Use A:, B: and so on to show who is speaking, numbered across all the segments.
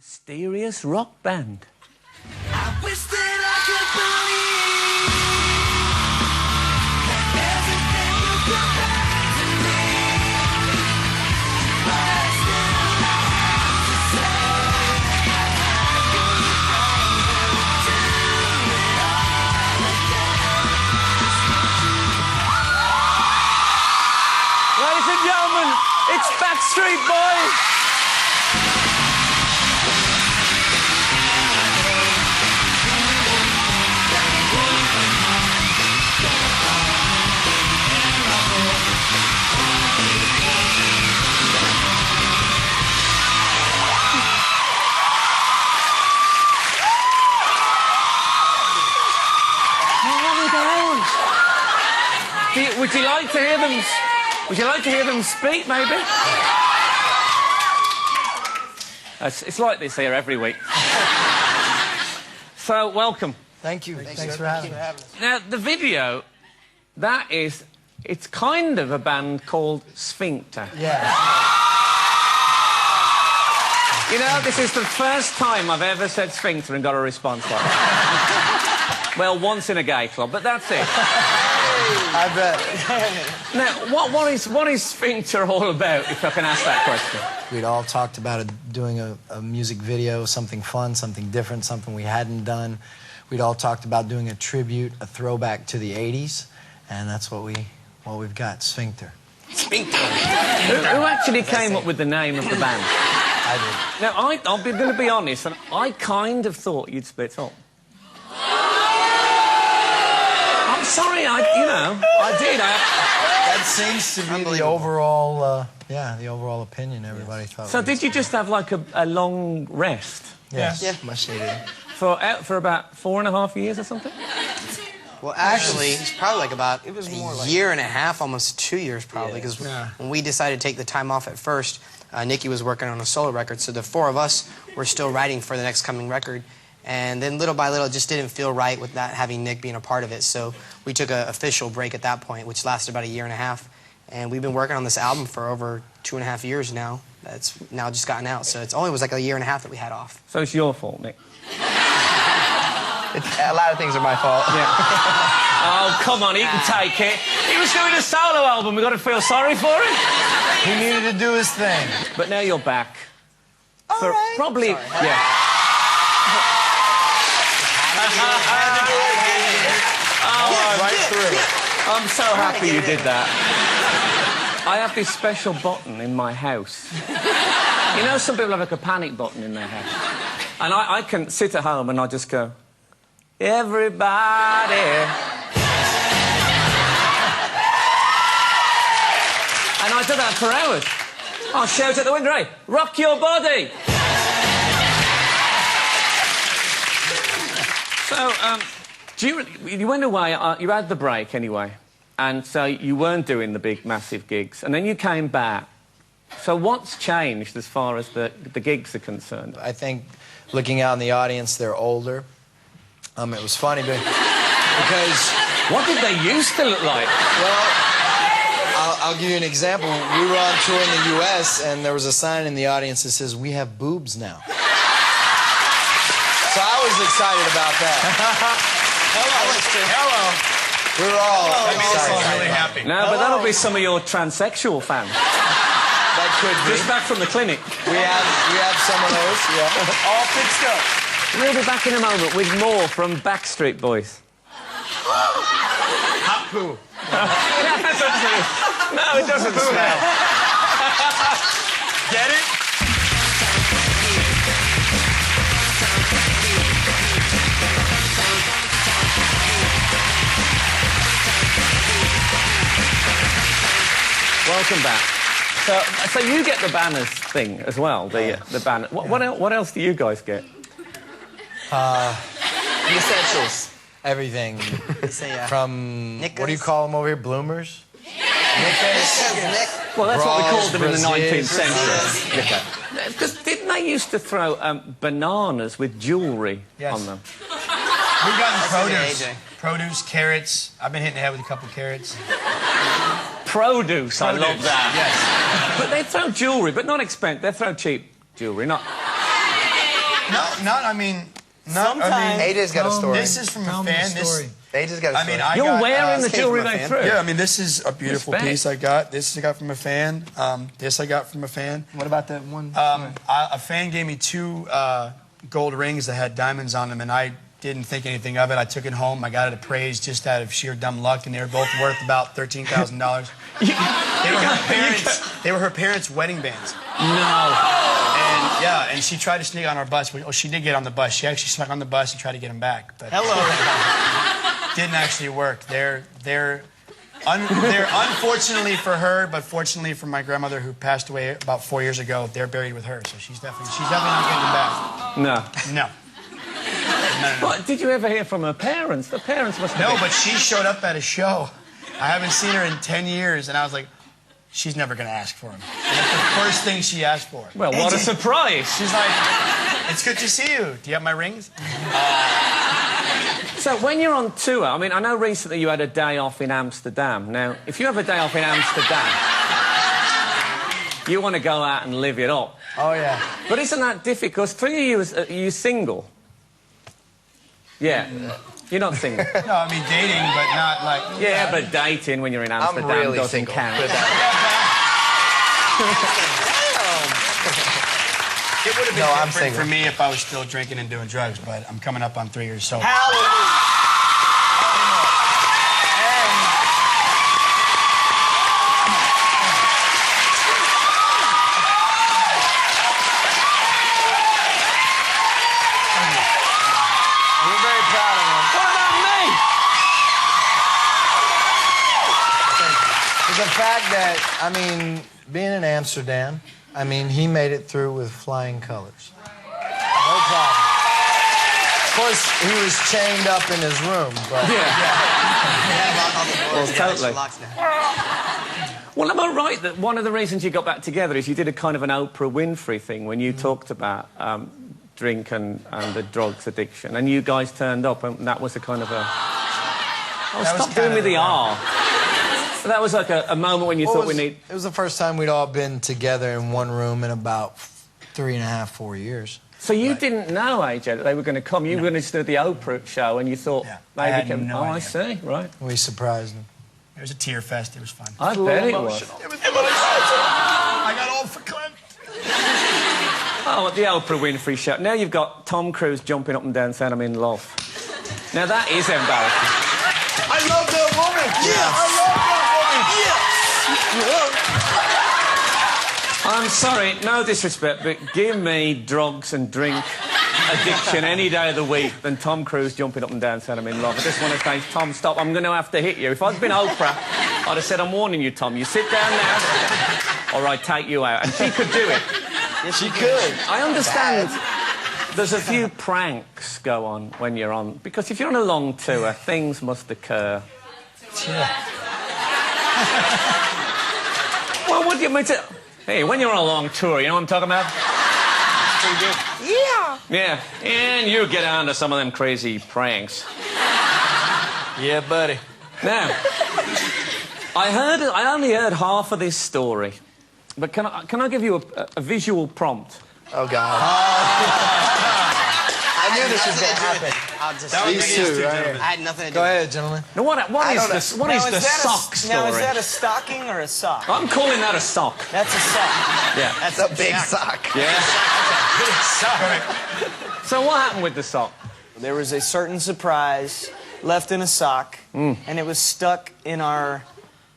A: Mysterious rock band.
B: I wish that I could believe that everything would come back to me, but I still have to say I couldn't do it all again.
A: Ladies and gentlemen, it's Backstreet Boys. Would you like to hear them? Would you like to hear them speak, maybe? It's like this here every week. So, welcome.
C: Thank you. Thanks for having us.
A: Now, the video, it's kind of a band called Sphincter.
C: Yeah.
A: You know, this is the first time I've ever said Sphincter and got a response like that. Well, once in a gay club, but that's it.
C: I bet.
A: Now, what is Sphincter all about, if I can ask that question?
C: We'd all talked about doing a music video, something fun, something different, something we hadn't done. We'd all talked about doing a tribute, a throwback to the 80s, and that's what we've got, Sphincter.
A: Sphincter. Who actually came up with the name of the band?
C: I did.
A: Now, I'm going to be honest, and I kind of thought you'd split up. I'm sorry, I did.
C: That seems to be the overall, the overall opinion everybody thought.
A: So did you just have, like, a long rest?
C: Yes.
D: Yeah.
C: Much needed.
A: For about 4.5 years or something?
D: Well, actually, it's probably like about a year and a half, almost 2 years probably, because when we decided to take the time off at first, Nikki was working on a solo record, so the four of us were still writing for the next coming record. And then little by little, it just didn't feel right with not having Nick being a part of it. So we took an official break at that point, which lasted about a year and a half. And we've been working on this album for over 2.5 years now. That's now just gotten out. So it was like a year and a half that we had off.
A: So it's your fault, Nick.
D: A lot of things are my fault.
A: Yeah. Oh, come on, he can take it. He was doing a solo album. We've got to feel sorry for him.
C: He needed to do his thing.
A: But now you're back.
D: All right.
A: Probably,
D: Sorry.
A: yeah.
C: Right through.
A: I'm so happy you did that. I have this special button in my house. You know, some people have like a panic button in their house. And I can sit at home and I just go, everybody. And I do that for hours. I'll shout at the window, hey, rock your body. So, you went away, you had the break anyway, and so you weren't doing the big, massive gigs, and then you came back. So what's changed as far as the gigs are concerned?
C: I think, looking out in the audience, they're older. It was funny because...
A: What did they used to look like?
C: Well, I'll give you an example. We were on tour in the U.S., and there was a sign in the audience that says, "We have boobs now." So I was excited about that.
D: Hello.
C: We were all excited.
E: Really happy.
A: No, but that'll be some of your transsexual fans.
C: That could be.
A: Just back from the clinic.
C: We have some of those, yeah.
A: All fixed up. We'll be back in a moment with more from Backstreet Boys.
E: Hot poo.
A: No, it doesn't smell.
E: Get it?
A: Welcome back. So you get the banners thing as well, the banner. What else do you guys get?
D: The essentials.
C: Everything. From,
D: Knickers.
C: what do you call them over here, bloomers?
A: Well, that's what we
C: Bras,
A: called them in the 19th
C: brassieres.
A: century. Because didn't they used to throw bananas with jewellery on them?
E: We've gotten produce.
D: AJ.
E: Produce, carrots. I've been hitting the head with a couple carrots.
A: Produce, I love that.
E: Yes.
A: But they throw jewellery, but not expensive. They throw cheap jewellery, not...
E: I mean,
F: Sometimes.
D: AJ's got a story.
E: this is from a fan.
D: AJ's got a story.
A: You're wearing the
D: came
A: jewelry
D: from a
A: they
D: fan.
A: threw.
E: Yeah, I mean, this is a beautiful
A: Respect.
E: piece I got. This I got from a fan. This I got from a fan.
C: What about that one?
E: A fan gave me 2 gold rings that had diamonds on them, and I didn't think anything of it. I took it home. I got it appraised just out of sheer dumb luck, and they were both worth about $13,000. They were her parents' wedding bands.
A: No.
E: And yeah, and she tried to sneak on our bus. Well, she did get on the bus. She actually snuck on the bus and tried to get him back. But didn't actually work. They're unfortunately for her, but fortunately for my grandmother who passed away about 4 years ago, they're buried with her. So she's definitely not getting them back.
A: No.
E: No.
A: What, did you ever hear from her parents? The parents must have
E: No,
A: been...
E: but she showed up at a show. I haven't seen her in 10 years, and I was like, she's never going to ask for him. And that's the first thing she asked for.
A: Well, what a surprise.
E: She's like, it's good to see you. Do you have my rings?
A: So when you're on tour, I mean, I know recently you had a day off in Amsterdam. Now, if you have a day off in Amsterdam, you want to go out and live it up.
C: Oh, yeah.
A: But isn't that difficult? 3 of you, are you single? Yeah. You're not single.
E: No, I mean dating, but not like...
A: Yeah, but dating when you're in Amsterdam
D: really
A: doesn't
D: single.
A: count.
E: It would have been
C: I'm
E: different
C: single.
E: for me if I was still drinking and doing drugs, but I'm coming up on 3 years sober.
C: We're very proud of him.
A: What about me?
C: The fact that, I mean, being in Amsterdam, I mean, he made it through with flying colors. No problem. Of course, he was chained up in his room, but...
A: Well, totally. Well, am I right that one of the reasons you got back together is you did a kind of an Oprah Winfrey thing when you talked about drink and the drugs addiction, and you guys turned up, and that was a kind of a... Oh, stop doing me the R. That was like a moment when you thought we need...
C: It was the first time we'd all been together in one room in about 3.5, 4 years.
A: So you didn't know, AJ, that they were going to come. You were going to do the Oprah show, and you thought
E: I
A: they
E: had
A: became...
E: no
A: Oh, I
E: idea.
A: see, right.
C: We surprised him.
E: It was a tear fest. It was fun.
A: I bet it was.
E: It was I got all verklempt.
A: Oh, the Oprah Winfrey show. Now you've got Tom Cruise jumping up and down saying, I'm in love. Now that is embarrassing.
E: I love that woman. Yeah, I love that woman.
A: I'm sorry, no disrespect, but give me drugs and drink addiction any day of the week than Tom Cruise jumping up and down saying I'm in love. I just want to say, Tom, stop, I'm going to have to hit you. If I'd been Oprah, I'd have said, I'm warning you, Tom, you sit down now or I take you out. And she could do it.
C: She could.
A: I understand there's a few pranks go on when you're on, because if you're on a long tour, things must occur. Well, what do you mean to... Hey, when you're on a long tour, you know what I'm talking about? Pretty good. Yeah. Yeah, and you get on to some of them crazy pranks.
C: Yeah, buddy.
A: Now, I only heard half of this story, but can I give you a visual prompt?
D: Oh, God. I knew this was going to happen.
C: These two, right here.
D: I had nothing to do
C: Go
D: with it.
C: ahead, gentlemen.
A: Now, what is the sock story?
F: Now, is that a stocking or a sock?
A: I'm calling that a sock.
F: That's a sock.
A: Yeah.
D: That's a big sock.
A: Yeah. So what happened with the sock?
F: There was a certain surprise left in a sock, and it was stuck in our...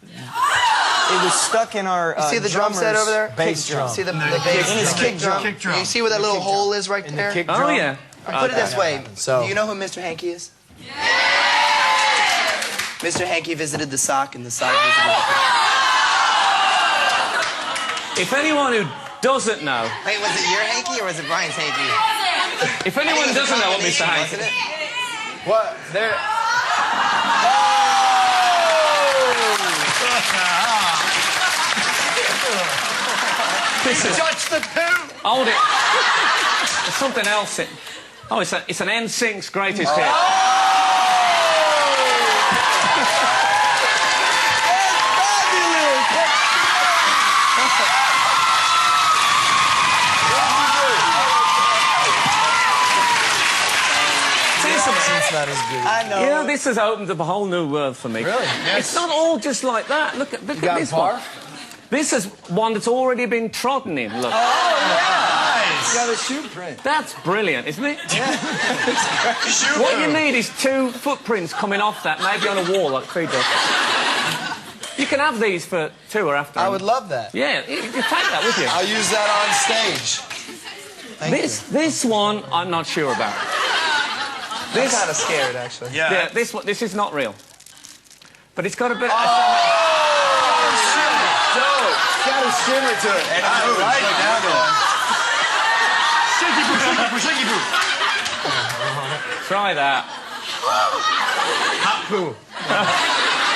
F: It was stuck in our
D: See the drum set over there?
F: Bass drum.
D: See the bass
F: In his kick drum.
E: Kick drum.
D: You see where that little hole is right
F: In
D: there?
F: the kick
A: Oh,
F: drum.
A: yeah.
D: Put it this way.
C: So-
D: Do you know who Mr. Hankey is? Mr. Hankey visited the sock, and the sock visited the
A: If anyone who doesn't know...
D: Wait, was it your Hankey or was it Brian's Hankey?
A: If anyone doesn't know what Mr. Hank...
D: Wasn't it?
C: What? There...
A: Touch the poo! Hold it. There's something else in... Oh, it's an NSYNC's greatest hit.
C: That's not as good.
F: I know.
A: You know, this has opened up a whole new world for me.
C: Really?
A: It's not all just like that. Look at
C: got
A: this
C: bar?
A: one. This is one that's already been trodden in. Look.
C: It's got a shoe print.
A: That's brilliant, isn't it?
E: Shoe
A: What you need is 2 footprints coming off that, maybe on a wall like Creed does. You can have these for tour after.
C: I would love that.
A: Yeah, you take that with you.
C: I'll use that on stage. Thank
A: This one, I'm not sure about.
D: I'm kind of scared, actually.
A: Yeah, this is not real. But it's got a bit.
C: It's got a shimmer to it. And I like that one.
A: Try that.
C: Hot poo.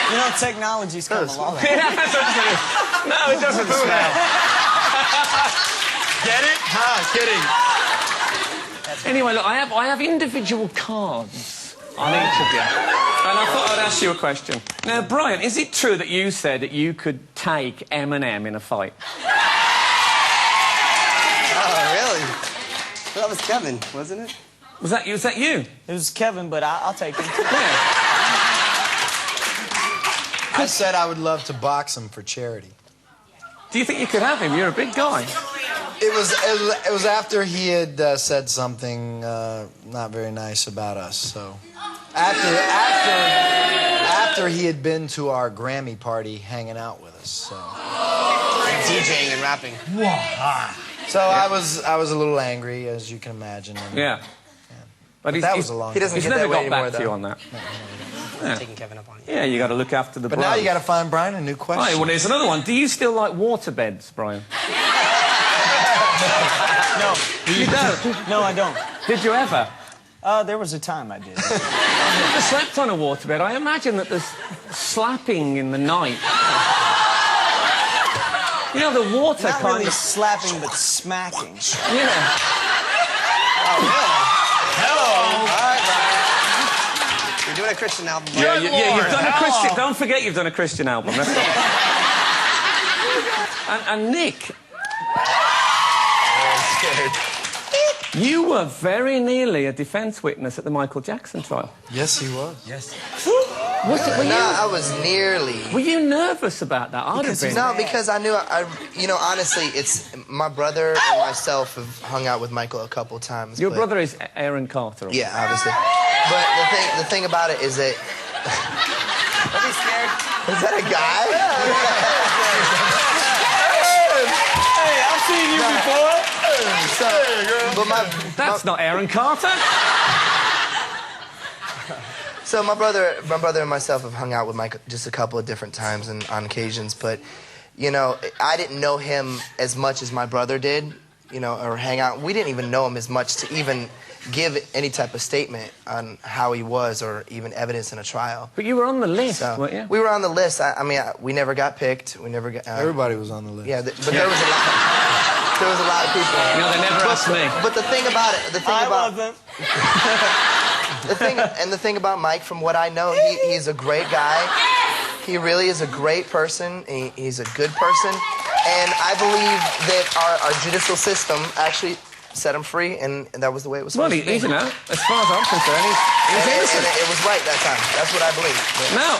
F: You know, technology's come along.
A: No, it doesn't smell.
E: Get it? Kidding.
A: Anyway, look, I have individual cards on each of you. And I thought I'd ask you a question. Now, Brian, is it true that you said that you could take Eminem in a fight?
D: Oh, really? Well, that was Kevin, wasn't it?
A: Was that you?
F: It was Kevin, but I'll take him.
A: Yeah.
C: I said I would love to box him for charity.
A: Do you think you could have him? You're a big guy.
C: It was after he had said something not very nice about us. So after he had been to our Grammy party, hanging out with us. So
D: DJing and rapping.
C: so I was a little angry, as you can imagine. And
A: Yeah. But
C: that was a long.
D: He doesn't
A: He's
D: get
A: never
D: that way
A: got
D: anymore,
A: back to you
D: though.
A: on that.
D: I'm taking Kevin up on it.
A: Yeah, you got to look after the
C: But
A: bros.
C: now you got to find Brian a new question.
A: Right, well, here's another one. Do you still like water beds, Brian?
F: No.
A: You don't?
F: No, I don't.
A: Did you ever?
F: There was a time I did.
A: I slept on a waterbed. I imagine that there's slapping in the night. You know, the water
F: Not
A: kind
F: really
A: of...
F: slapping, but smacking.
A: Yeah.
D: You're doing a Christian album.
A: Yeah, you've done a Christian... Don't forget you've done a Christian album. That's all. And Nick...
D: I'm scared.
A: You were very nearly a defence witness at the Michael Jackson trial.
C: Yes, he was.
F: Yes.
D: I was nearly.
A: Were you nervous about that? I'd have been.
D: No, because I knew, honestly, it's my brother and myself have hung out with Michael a couple times.
A: Your brother is Aaron Carter.
D: Yeah, obviously. But the thing about it is that. Don't be scared. Is that a guy?
F: Hey, I've seen you before.
A: That's not Aaron Carter.
D: So my brother and myself have hung out with Mike just a couple of different times and on occasions, but I didn't know him as much as my brother did, or hang out. We didn't even know him as much to even give any type of statement on how he was or even evidence in a trial.
A: But you were on the list,
D: So
A: weren't you?
D: we were on the list. We never got picked. We never got.
C: Everybody was on the list.
D: Yeah, but there was a lot. There was a lot of people.
A: They never asked me.
D: But the thing about it,
F: I wasn't.
D: the thing about Mike, from what I know, he's a great guy. He really is a great person. He's a good person, and I believe that our judicial system actually set him free, and that was the way it was supposed to be.
A: Well, as far as I'm concerned, he's innocent.
D: And it was right that time. That's what I believe.
A: No,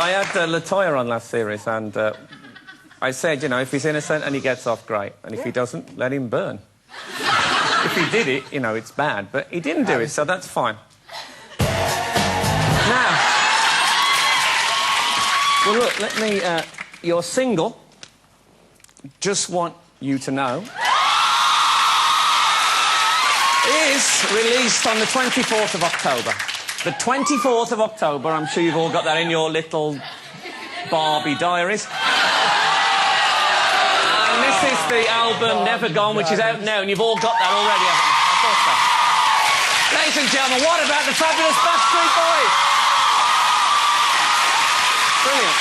A: I had Latoya on last series, and I said, if he's innocent and he gets off, great. And if he doesn't, let him burn. If he did it, it's bad. But he didn't do it, so that's fine. Now, well, look, let me... you're single. Just want you to know. Is released on the 24th of October. The 24th of October, I'm sure you've all got that in your little Barbie diaries. And this is the album Never Gone, which is out now, and you've all got that already, haven't you? I thought so. Ladies and gentlemen, what about the fabulous Backstreet Boys? Brilliant.